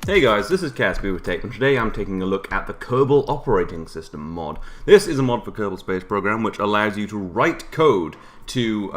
Hey guys, this is Casby with Tech, and today I'm taking a look at the Kerbal Operating System mod. This is a mod for Kerbal Space Program which allows you to write code to,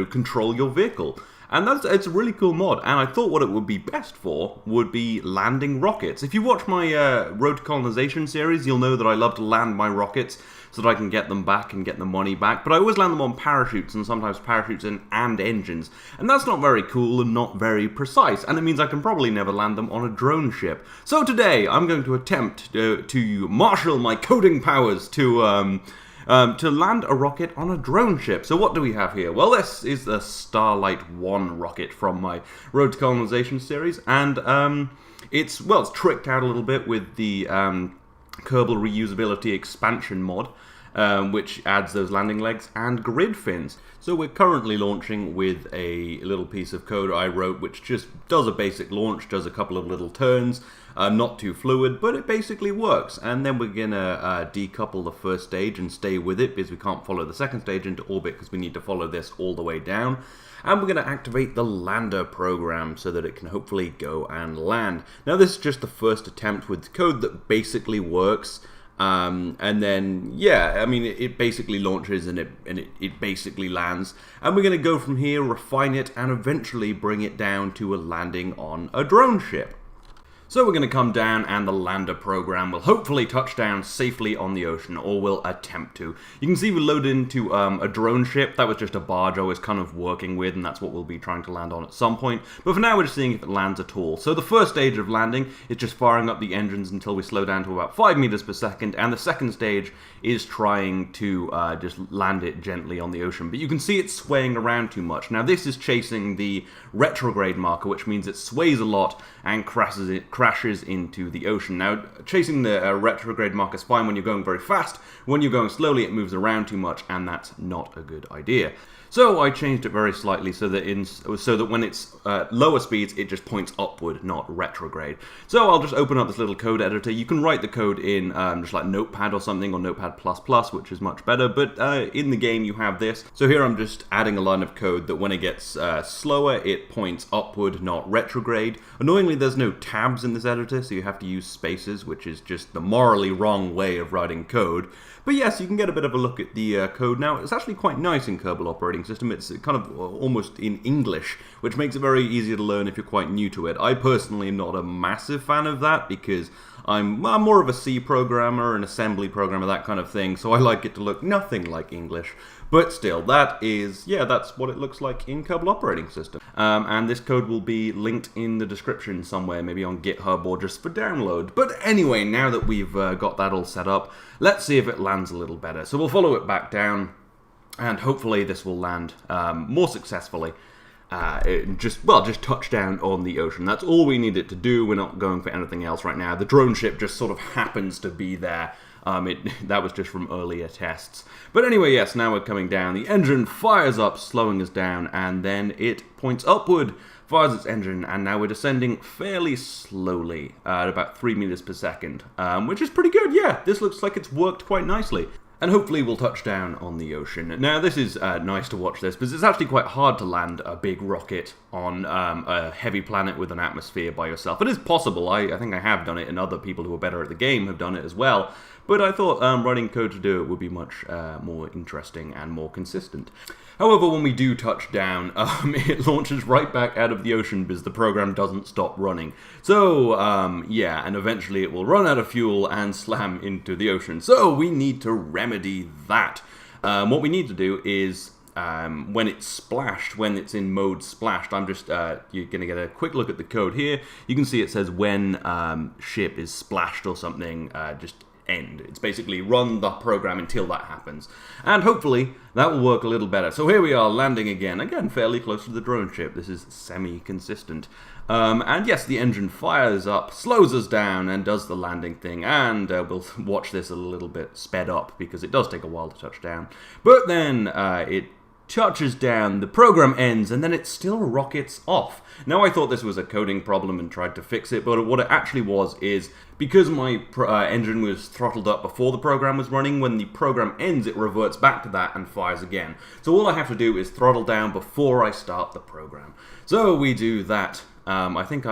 control your vehicle. And it's a really cool mod, and I thought what it would be best for would be landing rockets. If you watch my Road to Colonization series, you'll know that I love to land my rockets so that I can get them back and get the money back, but I always land them on parachutes, and sometimes parachutes and engines, and that's not very cool and not very precise, and it means I can probably never land them on a drone ship. So today, I'm going to attempt to marshal my coding powers to land a rocket on a drone ship. So what do we have here? Well, this is the Starlight 1 rocket from my Road to Colonization series, and it's tricked out a little bit with the Kerbal Reusability expansion mod, which adds those landing legs and grid fins. So we're currently launching with a little piece of code I wrote which just does a basic launch, does a couple of little turns, not too fluid, but it basically works. And then we're gonna decouple the first stage and stay with it because we can't follow the second stage into orbit because we need to follow this all the way down. And we're going to activate the lander program so that it can hopefully go and land. Now this is just the first attempt with code that basically works. And then, yeah, I mean, it basically launches and it basically lands. And we're going to go from here, refine it, and eventually bring it down to a landing on a drone ship. So we're going to come down and the lander program will hopefully touch down safely on the ocean, or will attempt to. You can see we loaded into a drone ship. That was just a barge I was kind of working with, and that's what we'll be trying to land on at some point. But for now we're just seeing if it lands at all. So the first stage of landing is just firing up the engines until we slow down to about 5 meters per second, and the second stage is trying to just land it gently on the ocean. But you can see it's swaying around too much. Now this is chasing the retrograde marker, which means it sways a lot and crashes into the ocean. Now, chasing the retrograde marker is fine when you're going very fast. When you're going slowly, it moves around too much, and that's not a good idea. So I changed it very slightly so that when it's lower speeds, it just points upward, not retrograde. So I'll just open up this little code editor. You can write the code in just like Notepad or something, or Notepad++, which is much better, but in the game you have this. So here I'm just adding a line of code that when it gets slower, it points upward, not retrograde. Annoyingly, there's no tabs in this editor, so you have to use spaces, which is just the morally wrong way of writing code. But yes, you can get a bit of a look at the code now. It's actually quite nice in Kerbal Operating System. It's kind of almost in English, which makes it very easy to learn if you're quite new to it. I personally am not a massive fan of that because I'm more of a C programmer, an assembly programmer, that kind of thing, so I like it to look nothing like English. But still, that's what it looks like in Kerbal Operating System. And this code will be linked in the description somewhere, maybe on GitHub or just for download. But anyway, now that we've got that all set up, let's see if it lands a little better. So we'll follow it back down, and hopefully this will land more successfully. Just touch down on the ocean. That's all we need it to do. We're not going for anything else right now. The drone ship just sort of happens to be there. That was just from earlier tests. But anyway, yes, now we're coming down. The engine fires up, slowing us down, and then it points upward, fires its engine, and now we're descending fairly slowly at about 3 meters per second, which is pretty good. Yeah, this looks like it's worked quite nicely. And hopefully we'll touch down on the ocean. Now this is nice to watch this, because it's actually quite hard to land a big rocket on a heavy planet with an atmosphere by yourself. It is possible. I think I have done it, and other people who are better at the game have done it as well. But I thought writing code to do it would be much more interesting and more consistent. However, when we do touch down, it launches right back out of the ocean because the program doesn't stop running. So, yeah, and eventually it will run out of fuel and slam into the ocean. So we need to remedy that. What we need to do is, when it's splashed, when it's in mode splashed, you're going to get a quick look at the code here. You can see it says when ship is splashed or something, just end. It's basically run the program until that happens. And hopefully that will work a little better. So here we are landing again fairly close to the drone ship. This is semi-consistent. And yes, the engine fires up, slows us down, and does the landing thing. And we'll watch this a little bit sped up because it does take a while to touch down. But then it touches down, the program ends, and then it still rockets off. Now I thought this was a coding problem and tried to fix it, but what it actually was is, because my engine was throttled up before the program was running, when the program ends it reverts back to that and fires again. So all I have to do is throttle down before I start the program. So we do that. I think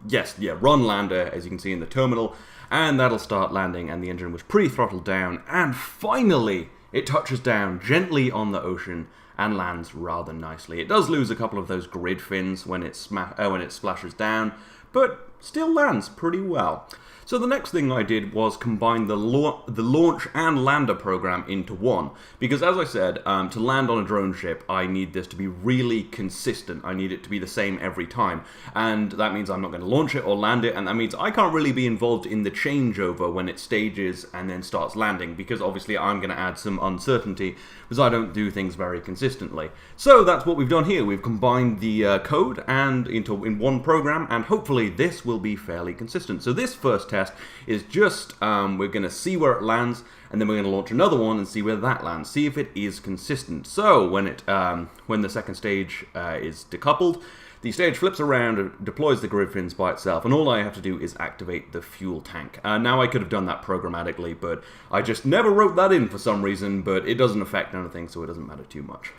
yes, yeah, run lander, as you can see in the terminal, and that'll start landing, and the engine was pre-throttled down, and finally it touches down gently on the ocean and lands rather nicely. It does lose a couple of those grid fins when it splashes down, but still lands pretty well. So the next thing I did was combine the launch and lander program into one. Because as I said, to land on a drone ship, I need this to be really consistent. I need it to be the same every time. And that means I'm not going to launch it or land it, and that means I can't really be involved in the changeover when it stages and then starts landing, because obviously I'm going to add some uncertainty, because I don't do things very consistently. So that's what we've done here. We've combined the code in one program, and hopefully this will be fairly consistent. So this first test is just, we're going to see where it lands, and then we're going to launch another one and see where that lands, see if it is consistent. So when the second stage is decoupled, the stage flips around, deploys the grid fins by itself, and all I have to do is activate the fuel tank. Now I could have done that programmatically, but I just never wrote that in for some reason, but it doesn't affect anything, so it doesn't matter too much.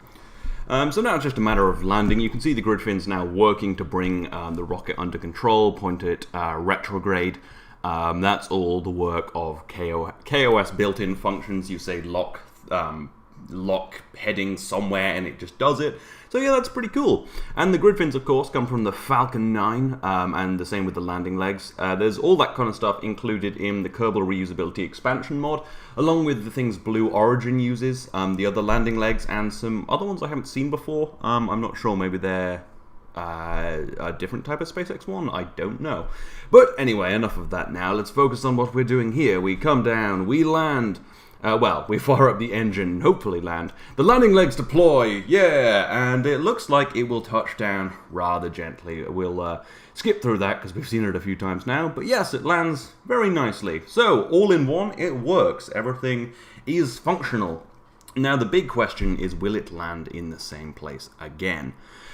So now it's just a matter of landing. You can see the grid fins now working to bring the rocket under control, point it retrograde. That's all the work of kOS built-in functions. You say lock heading somewhere and it just does it. So yeah, that's pretty cool. And the grid fins, of course, come from the Falcon 9, and the same with the landing legs. There's all that kind of stuff included in the Kerbal Reusability expansion mod, along with the things Blue Origin uses, the other landing legs, and some other ones I haven't seen before. I'm not sure, maybe they're a different type of SpaceX one? I don't know. But anyway, enough of that now. Let's focus on what we're doing here. We come down, we land. We fire up the engine and hopefully land. The landing legs deploy, yeah, and it looks like it will touch down rather gently. We'll skip through that because we've seen it a few times now, but yes, it lands very nicely. So, all in one, it works. Everything is functional. Now, the big question is, will it land in the same place again?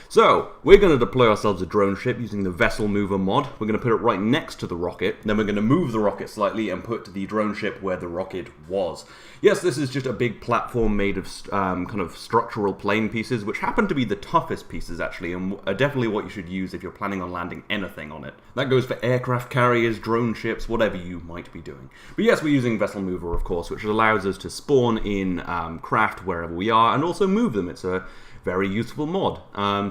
So, we're going to deploy ourselves a drone ship using the Vessel Mover mod. We're going to put it right next to the rocket. Then we're going to move the rocket slightly and put the drone ship where the rocket was. Yes, this is just a big platform made of kind of structural plane pieces, which happen to be the toughest pieces, actually, and are definitely what you should use if you're planning on landing anything on it. That goes for aircraft carriers, drone ships, whatever you might be doing. But yes, we're using Vessel Mover, of course, which allows us to spawn in craft wherever we are and also move them. It's a very useful mod.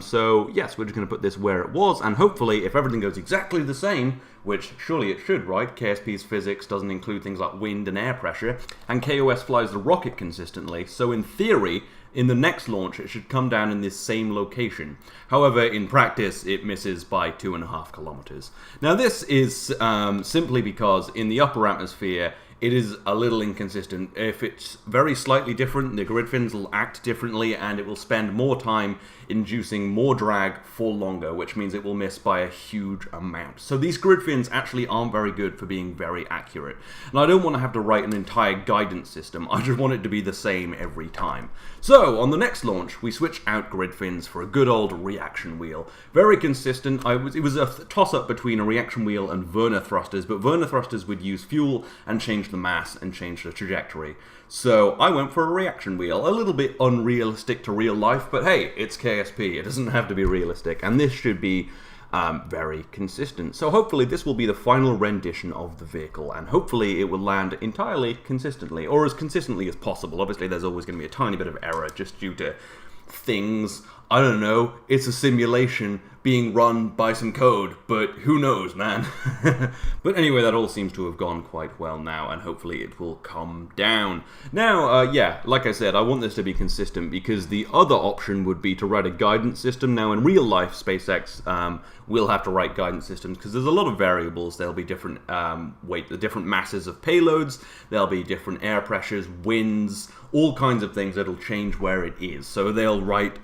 So yes, we're just going to put this where it was, and hopefully if everything goes exactly the same, which surely it should, right? KSP's physics doesn't include things like wind and air pressure, and kOS flies the rocket consistently, so in theory, in the next launch it should come down in this same location. However, in practice, it misses by 2.5 kilometers. Now this is simply because in the upper atmosphere, it is a little inconsistent. If it's very slightly different, the grid fins will act differently and it will spend more time inducing more drag for longer, which means it will miss by a huge amount. So these grid fins actually aren't very good for being very accurate. And I don't want to have to write an entire guidance system, I just want it to be the same every time. So on the next launch, we switch out grid fins for a good old reaction wheel. Very consistent. It was a toss-up between a reaction wheel and Werner thrusters, but Werner thrusters would use fuel and change the mass and change the trajectory. So I went for a reaction wheel. A little bit unrealistic to real life, but hey, it's KSP. It doesn't have to be realistic, and this should be very consistent. So hopefully this will be the final rendition of the vehicle, and hopefully it will land entirely consistently, or as consistently as possible. Obviously there's always going to be a tiny bit of error just due to things. I don't know, it's a simulation being run by some code, but who knows, man. But anyway, that all seems to have gone quite well now, and hopefully it will come down. Now, yeah, like I said, I want this to be consistent, because the other option would be to write a guidance system. Now, in real life, SpaceX will have to write guidance systems, because there's a lot of variables. There'll be different different masses of payloads, there'll be different air pressures, winds, all kinds of things that'll change where it is. So they'll write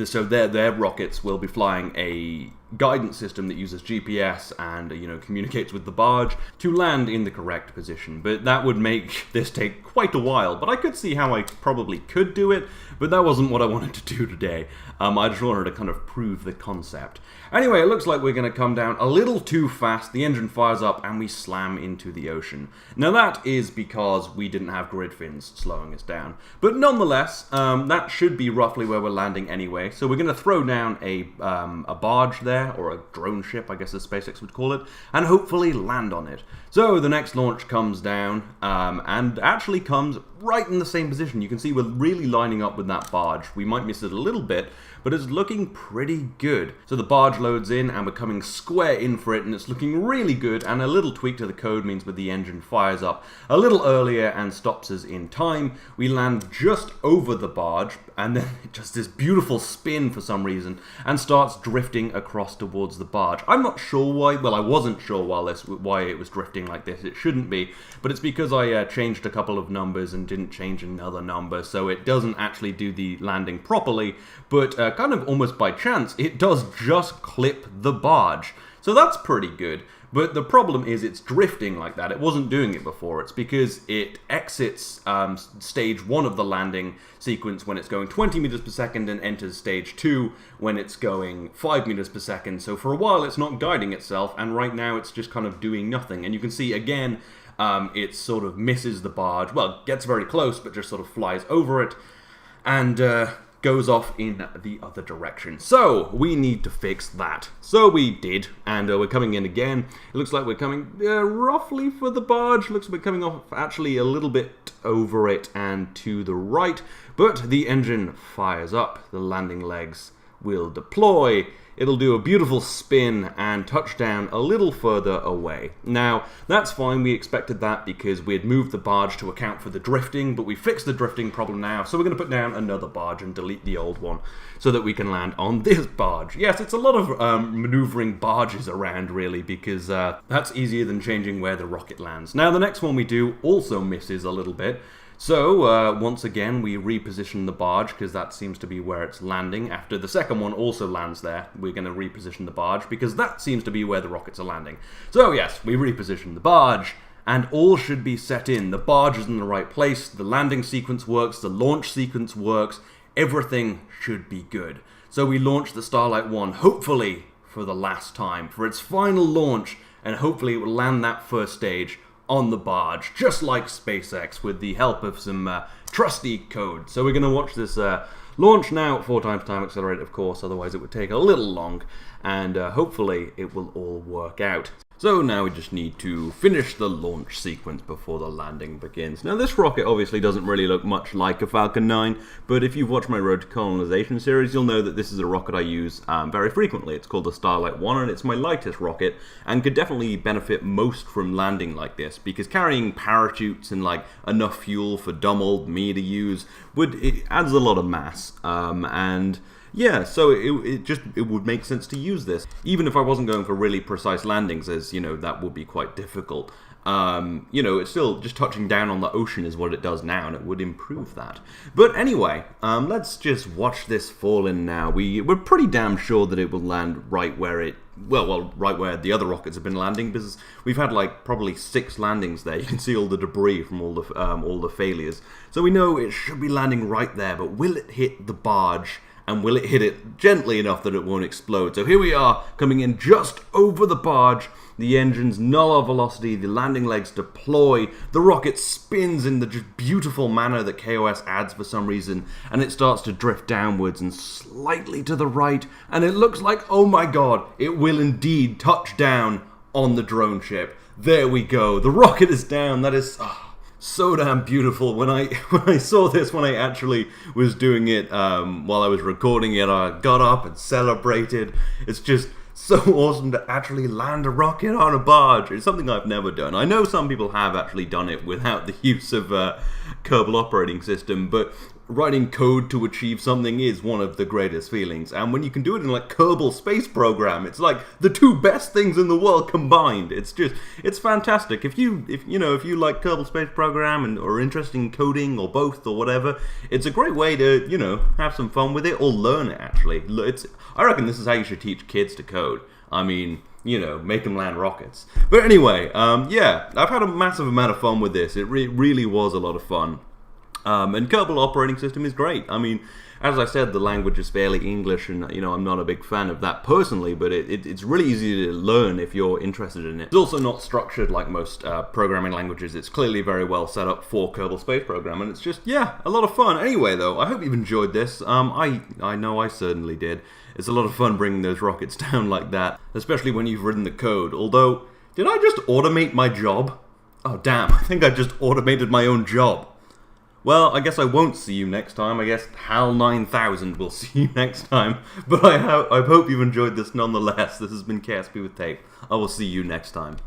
so their rockets will be flying a guidance system that uses GPS and communicates with the barge to land in the correct position. But that would make this take quite a while. But I could see how I probably could do it, but that wasn't what I wanted to do today. I just wanted to kind of prove the concept. Anyway, it looks like we're going to come down a little too fast. The engine fires up and we slam into the ocean. Now that is because we didn't have grid fins slowing us down. But nonetheless, that should be roughly where we're landing anyway. So we're going to throw down a barge there. there, or a drone ship, I guess as SpaceX would call it, and hopefully land on it. So the next launch comes down, and actually comes right in the same position. You can see we're really lining up with that barge. We might miss it a little bit, but it's looking pretty good. So the barge loads in, and we're coming square in for it, and it's looking really good, and a little tweak to the code means that the engine fires up a little earlier and stops us in time. We land just over the barge, and then it does this beautiful spin for some reason, and starts drifting across towards the barge. I'm not sure why, well, I wasn't sure why it was drifting like this. It shouldn't be, but it's because I changed a couple of numbers and didn't change another number, so it doesn't actually do the landing properly, but kind of almost by chance, it does just clip the barge. So that's pretty good. But the problem is it's drifting like that. It wasn't doing it before. It's because it exits stage 1 of the landing sequence when it's going 20 meters per second and enters stage 2 when it's going 5 meters per second. So for a while it's not guiding itself, and right now it's just kind of doing nothing. And you can see again, it sort of misses the barge. Well, it gets very close, but just sort of flies over it and goes off in the other direction. So we need to fix that. So we did, and we're coming in again. It looks like we're coming roughly for the barge. Looks like we're coming off actually a little bit over it and to the right, but the engine fires up. The landing legs will deploy. It'll do a beautiful spin and touch down a little further away. Now, that's fine. We expected that because we had moved the barge to account for the drifting, but we fixed the drifting problem now, so we're going to put down another barge and delete the old one so that we can land on this barge. Yes, it's a lot of maneuvering barges around, really, because that's easier than changing where the rocket lands. Now, the next one we do also misses a little bit. So, once again, we reposition the barge, because that seems to be where it's landing. After the second one also lands there, we're going to reposition the barge, because that seems to be where the rockets are landing. So, yes, we reposition the barge, and all should be set in. The barge is in the right place, the landing sequence works, the launch sequence works, everything should be good. So we launch the Starlight 1, hopefully for the last time, for its final launch, and hopefully it will land that first stage on the barge, just like SpaceX, with the help of some trusty code. So we're going to watch this launch now at 4 times time accelerated, of course, otherwise it would take a little long, and hopefully it will all work out. So now we just need to finish the launch sequence before the landing begins. Now this rocket obviously doesn't really look much like a Falcon 9, but if you've watched my Road to Colonization series, you'll know that this is a rocket I use very frequently. It's called the Starlight 1, and it's my lightest rocket, and could definitely benefit most from landing like this, because carrying parachutes and like enough fuel for dumb old me to use, it adds a lot of mass, and yeah, so it would make sense to use this, even if I wasn't going for really precise landings, as, you know, that would be quite difficult. You know, it's still just touching down on the ocean is what it does now, and it would improve that. But anyway, let's just watch this fall in now. We're pretty damn sure that it will land right where it, well, right where the other rockets have been landing, because we've had like probably 6 landings there. You can see all the debris from all the failures. So we know it should be landing right there, but will it hit the barge? And will it hit it gently enough that it won't explode? So here we are, coming in just over the barge. The engine's null velocity, the landing legs deploy, the rocket spins in the just beautiful manner that kOS adds for some reason, and it starts to drift downwards and slightly to the right, and it looks like, oh my god, it will indeed touch down on the drone ship. There we go, the rocket is down. That is so damn beautiful. When I saw this, when I actually was doing it while I was recording it, I got up and celebrated. It's just so awesome to actually land a rocket on a barge. It's something I've never done. I know some people have actually done it without the use of Kerbal Operating System, but writing code to achieve something is one of the greatest feelings. And when you can do it in like Kerbal Space Program, it's like the 2 best things in the world combined. It's fantastic. If you like Kerbal Space Program and are interested in coding or both or whatever, it's a great way to, you know, have some fun with it or learn it actually. I reckon this is how you should teach kids to code. I mean, you know, make them land rockets. But anyway, yeah, I've had a massive amount of fun with this. It really was a lot of fun. And Kerbal Operating System is great. I mean, as I said, the language is fairly English, and I'm not a big fan of that personally, but it's really easy to learn if you're interested in it. It's also not structured like most programming languages. It's clearly very well set up for Kerbal Space Program, and it's just, yeah, a lot of fun. Anyway, though, I hope you've enjoyed this. I know I certainly did. It's a lot of fun bringing those rockets down like that, especially when you've written the code. Although, did I just automate my job? Oh, damn, I think I just automated my own job. Well, I guess I won't see you next time. I guess HAL 9000 will see you next time. But I hope you've enjoyed this nonetheless. This has been KSP with Tape. I will see you next time.